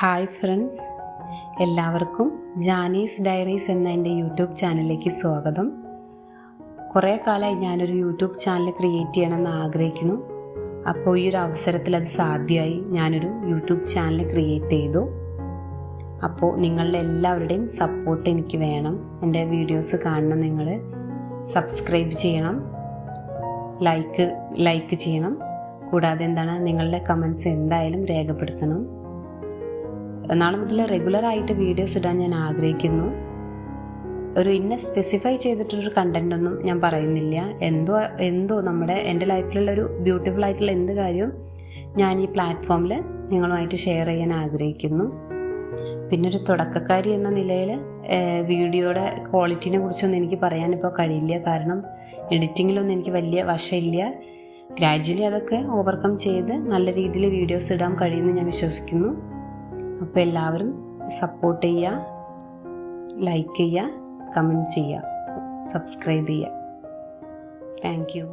Hi friends, എല്ലാവർക്കും ജാനീസ് diaries എന്ന എൻ്റെ യൂട്യൂബ് ചാനലിലേക്ക് സ്വാഗതം. കുറേ കാലമായി ഞാനൊരു യൂട്യൂബ് ചാനൽ ക്രിയേറ്റ് ചെയ്യണമെന്ന് ആഗ്രഹിക്കുന്നു. അപ്പോൾ ഈ ഒരു അവസരത്തിൽ അത് സാധ്യമായി. ഞാനൊരു യൂട്യൂബ് ചാനൽ ക്രിയേറ്റ് ചെയ്തു. അപ്പോൾ നിങ്ങളുടെ എല്ലാവരുടെയും സപ്പോർട്ട് എനിക്ക് വേണം. എൻ്റെ വീഡിയോസ് കാണണം, നിങ്ങൾ സബ്സ്ക്രൈബ് ചെയ്യണം, ലൈക്ക് ചെയ്യണം. കൂടാതെ നിങ്ങളുടെ കമൻറ്റ്സ് എന്തായാലും രേഖപ്പെടുത്തണം. നാളെ മുതൽ റെഗുലറായിട്ട് വീഡിയോസ് ഇടാൻ ഞാൻ ആഗ്രഹിക്കുന്നു. ഒരു സ്പെസിഫൈ ചെയ്തിട്ടൊരു കണ്ടൻ്റ് ഒന്നും ഞാൻ പറയുന്നില്ല. എന്തോ എൻ്റെ ലൈഫിലുള്ളൊരു ബ്യൂട്ടിഫുൾ ആയിട്ടുള്ള എന്ത് കാര്യവും ഞാൻ ഈ പ്ലാറ്റ്ഫോമിൽ നിങ്ങളുമായിട്ട് ഷെയർ ചെയ്യാൻ ആഗ്രഹിക്കുന്നു. പിന്നെ ഒരു തുടക്കക്കാരി എന്ന നിലയിൽ വീഡിയോയുടെ ക്വാളിറ്റിനെ കുറിച്ചൊന്നും എനിക്ക് പറയാനിപ്പോൾ കഴിയില്ല. കാരണം എഡിറ്റിങ്ങിലൊന്നും എനിക്ക് വലിയ വശമില്ല. ഗ്രാജ്വലി അതൊക്കെ ഓവർകം ചെയ്ത് നല്ല രീതിയിൽ വീഡിയോസ് ഇടാൻ കഴിയുമെന്ന് ഞാൻ വിശ്വസിക്കുന്നു. അപ്പോൾ എല്ലാവരും സപ്പോർട്ട് ചെയ്യുക, ലൈക്ക് ചെയ്യുക, കമൻറ്റ് ചെയ്യുക, സബ്സ്ക്രൈബ് ചെയ്യുക. Thank you.